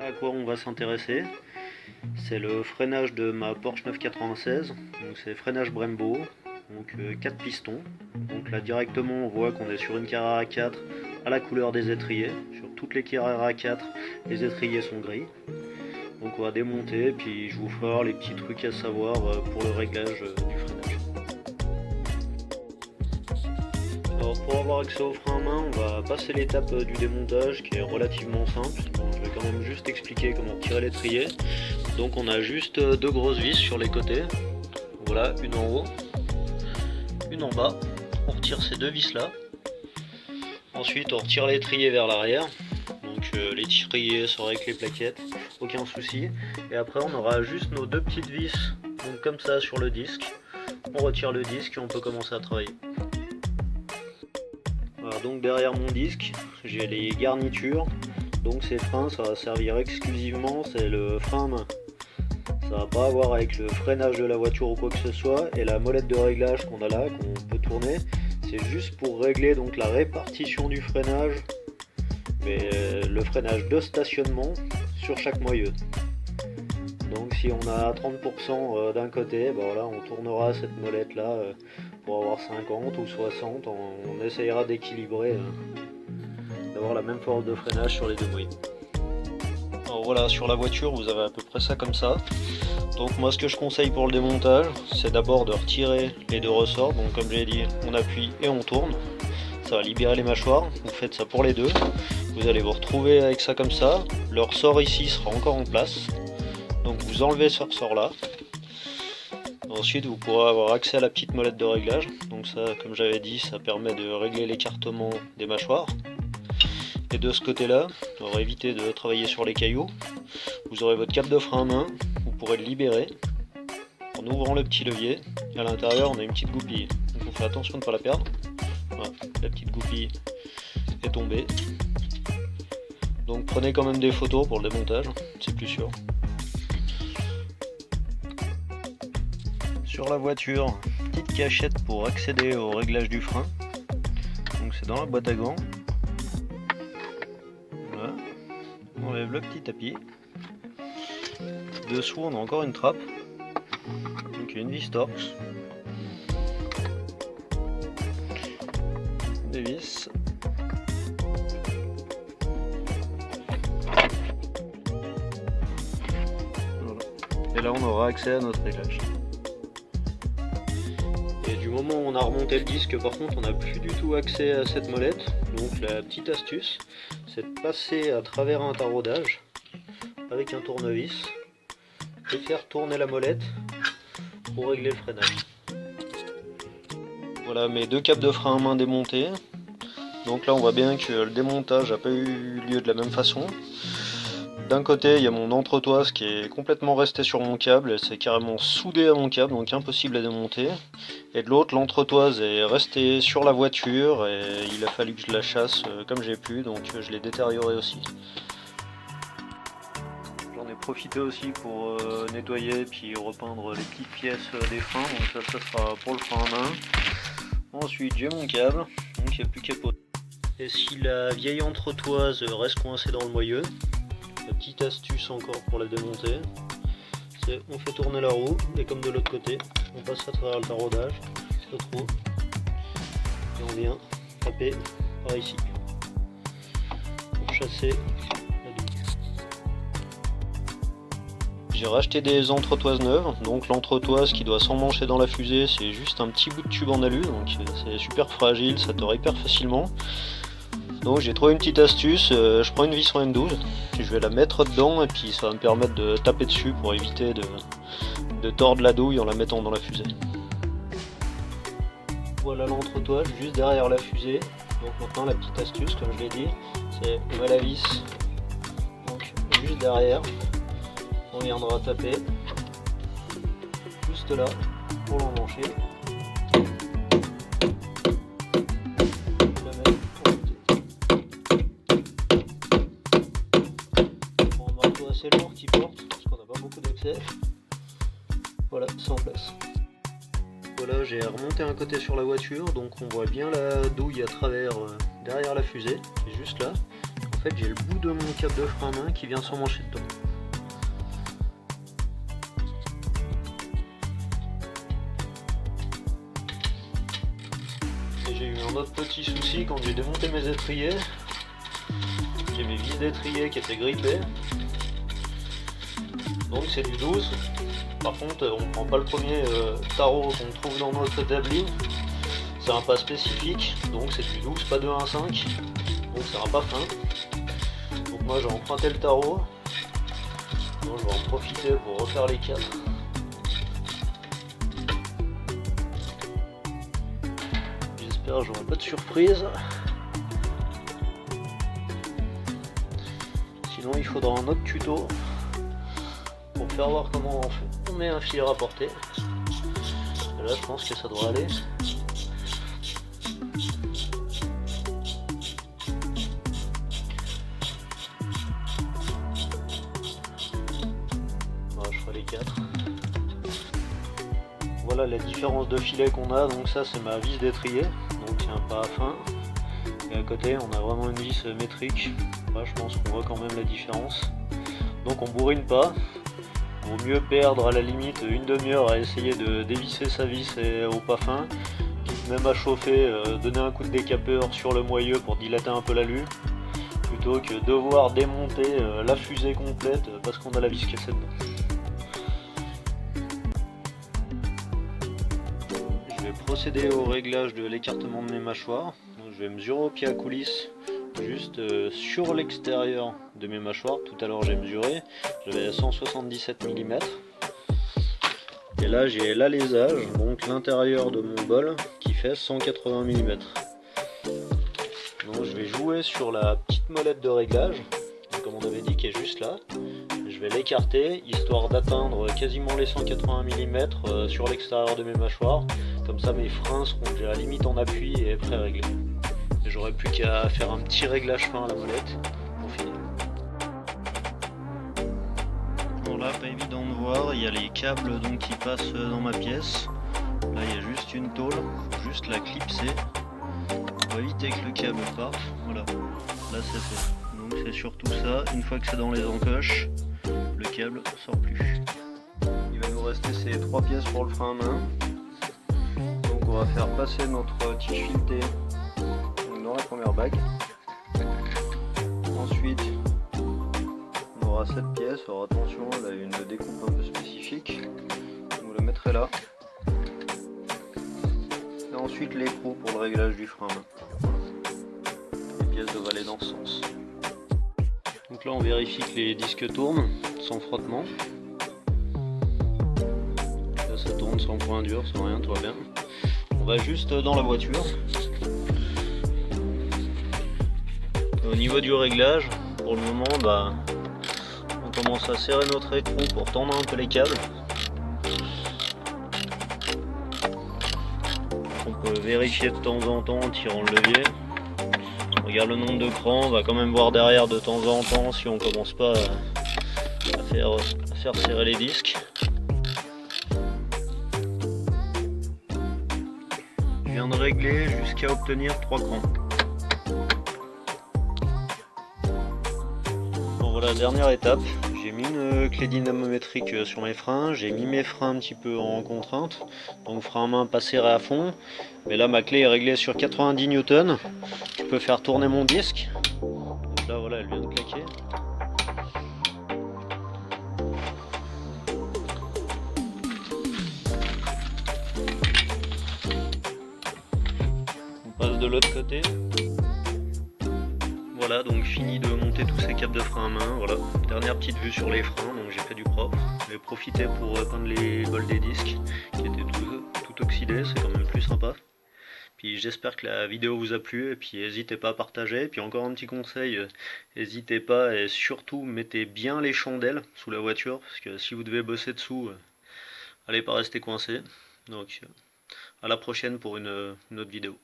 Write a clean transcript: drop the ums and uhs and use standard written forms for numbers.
À quoi on va s'intéresser, c'est le freinage de ma Porsche 996, donc c'est freinage Brembo, donc 4 pistons. Donc là directement on voit qu'on est sur une Carrera 4 à la couleur des étriers. Sur toutes les Carrera 4, les étriers sont gris. Donc on va démonter, puis je vous ferai les petits trucs à savoir pour le réglage du freinage. Alors pour avoir accès au frein à main, on va passer l'étape du démontage qui est relativement simple. Donc, je vais quand même juste expliquer comment tirer l'étrier. Donc on a juste deux grosses vis sur les côtés. Voilà, une en haut, une en bas. On retire ces deux vis là. Ensuite on retire l'étrier vers l'arrière. Donc l'étrier sera avec les plaquettes, aucun souci. Et après on aura juste nos deux petites vis, donc comme ça sur le disque. On retire le disque et on peut commencer à travailler. Voilà, donc derrière mon disque, j'ai les garnitures. Donc ces freins, ça va servir exclusivement, c'est le frein à main. Ça va pas avoir avec le freinage de la voiture ou quoi que ce soit. Et la molette de réglage qu'on a là, qu'on peut tourner, c'est juste pour régler donc la répartition du freinage, mais le freinage de stationnement sur chaque moyeu. Donc si on a 30% d'un côté, ben voilà, on tournera cette molette là pour avoir 50 ou 60, on essayera d'équilibrer, d'avoir la même force de freinage sur les deux moyeux. Alors voilà, sur la voiture vous avez à peu près ça comme ça. Donc moi ce que je conseille pour le démontage, c'est d'abord de retirer les deux ressorts. Donc comme j'ai dit, on appuie et on tourne. Ça va libérer les mâchoires, vous faites ça pour les deux. Vous allez vous retrouver avec ça comme ça. Le ressort ici sera encore en place. Donc vous enlevez ce ressort là. Ensuite vous pourrez avoir accès à la petite molette de réglage. Donc ça, comme j'avais dit, ça permet de régler l'écartement des mâchoires. Et de ce côté là, pour éviter de travailler sur les cailloux, vous aurez votre cap de frein à main. Vous pourrez le libérer en ouvrant le petit levier. Et à l'intérieur on a une petite goupille. Donc on fait attention de ne pas la perdre. Voilà, la petite goupille est tombée. Donc prenez quand même des photos pour le démontage, c'est plus sûr. Sur la voiture, petite cachette pour accéder au réglage du frein. Donc c'est dans la boîte à gants. Voilà. On enlève le petit tapis. Dessous on a encore une trappe. Donc il y a une vis torx. Des vis. Voilà. Et là on aura accès à notre réglage. Et du moment où on a remonté le disque, par contre on n'a plus du tout accès à cette molette. Donc la petite astuce, c'est de passer à travers un taraudage avec un tournevis et faire tourner la molette pour régler le freinage. Voilà mes deux câbles de frein à main démontés. Donc là on voit bien que le démontage n'a pas eu lieu de la même façon. D'un côté il y a mon entretoise qui est complètement restée sur mon câble, elle s'est carrément soudée à mon câble, donc impossible à démonter. Et de l'autre l'entretoise est restée sur la voiture et il a fallu que je la chasse comme j'ai pu, donc je l'ai détériorée aussi. J'en ai profité aussi pour nettoyer puis repeindre les petites pièces des freins, donc ça sera pour le frein à main. Ensuite j'ai mon câble, donc il n'y a plus qu'à poser. Et si la vieille entretoise reste coincée dans le moyeu, la petite astuce encore pour la démonter, c'est on fait tourner la roue et comme de l'autre côté, on passe à travers le taraudage, le trou, et on vient taper par ici pour chasser la douille. J'ai racheté des entretoises neuves, donc l'entretoise qui doit s'emmancher dans la fusée, c'est juste un petit bout de tube en alu, donc c'est super fragile, ça tord hyper facilement. Donc j'ai trouvé une petite astuce, je prends une vis en M12, je vais la mettre dedans et puis ça va me permettre de taper dessus pour éviter de tordre la douille en la mettant dans la fusée. Voilà l'entretoise juste derrière la fusée. Donc maintenant la petite astuce, comme je l'ai dit, c'est on met la vis donc juste derrière, on viendra taper juste là pour l'emmancher. C'est lourd qui porte parce qu'on n'a pas beaucoup d'accès. Voilà, c'est en place. Voilà, j'ai remonté un côté sur la voiture, donc on voit bien la douille à travers derrière la fusée, qui est juste là. En fait j'ai le bout de mon câble de frein à main qui vient s'emmancher dedans. Et j'ai eu un autre petit souci quand j'ai démonté mes étriers. J'ai mes vis d'étrier qui étaient grippées. Donc c'est du 12. Par contre on prend pas le premier tarot qu'on trouve dans notre établi. C'est un pas spécifique, donc c'est du 12, pas de 1,5. Donc ça sera pas fin. Donc moi j'ai emprunté le tarot. Donc je vais en profiter pour refaire les 4. J'espère que j'aurai pas de surprise. Sinon il faudra un autre tuto pour faire voir comment on fait. On met un fil rapporté. Et là je pense que ça doit aller. Voilà la différence de filet qu'on a, donc ça c'est ma vis d'étrier, donc c'est un pas à fin, et à côté on a vraiment une vis métrique. Là je pense qu'on voit quand même la différence, donc on bourrine pas, vaut mieux perdre à la limite une demi-heure à essayer de dévisser sa vis au pas fin, quitte même à chauffer, donner un coup de décapeur sur le moyeu pour dilater un peu la lue, plutôt que devoir démonter la fusée complète parce qu'on a la vis cassée dedans. Procéder au réglage de l'écartement de mes mâchoires. Donc, je vais mesurer au pied à coulisse juste sur l'extérieur de mes mâchoires. Tout à l'heure j'ai mesuré, j'avais 177 mm. Et là j'ai l'alésage, donc l'intérieur de mon bol qui fait 180 mm. Donc je vais jouer sur la petite molette de réglage, comme on avait dit, qui est juste là. Je vais l'écarter histoire d'atteindre quasiment les 180 mm sur l'extérieur de mes mâchoires. Comme ça mes freins seront déjà limite en appui et prêts à régler. Et j'aurai plus qu'à faire un petit réglage fin à la molette pour finir. Bon là pas évident de voir, il y a les câbles donc qui passent dans ma pièce. Là il y a juste une tôle, faut juste la clipser pour éviter que le câble parte. Voilà, là c'est fait. Donc c'est surtout ça, une fois que c'est dans les encoches, le câble sort plus. Il va nous rester ces 3 pièces pour le frein à main. Donc on va faire passer notre tige filetée dans la première bague. Ensuite on aura cette pièce, alors attention, elle a une découpe un peu spécifique. Vous la mettrez là. Et ensuite l'écrou pour le réglage du frein à main. Les pièces doivent aller dans ce sens. Donc là on vérifie que les disques tournent sans frottement. Là ça tourne sans point dur, sans rien, tout va bien. On va juste dans la voiture. Au niveau du réglage, pour le moment on commence à serrer notre écrou pour tendre un peu les câbles. On peut vérifier de temps en temps en tirant le levier. On regarde le nombre de crans, on va quand même voir derrière de temps en temps si on commence pas à faire serrer les disques. Je viens de régler jusqu'à obtenir 3 crans. Bon voilà, dernière étape, j'ai mis une clé dynamométrique sur mes freins, j'ai mis mes freins un petit peu en contrainte, donc frein à main pas serré à fond, mais là ma clé est réglée sur 90 Newton, je peux faire tourner mon disque, donc là voilà elle vient de claquer. On passe de l'autre côté. Voilà, donc fini de monter tous ces câbles de frein à main. Voilà, dernière petite vue sur les freins, donc j'ai fait du propre. J'ai profité pour peindre les bols des disques qui étaient tout oxydés, c'est quand même plus sympa. Puis j'espère que la vidéo vous a plu, et puis n'hésitez pas à partager. Et puis encore un petit conseil, n'hésitez pas et surtout mettez bien les chandelles sous la voiture, parce que si vous devez bosser dessous, allez pas rester coincé. Donc à la prochaine pour une autre vidéo.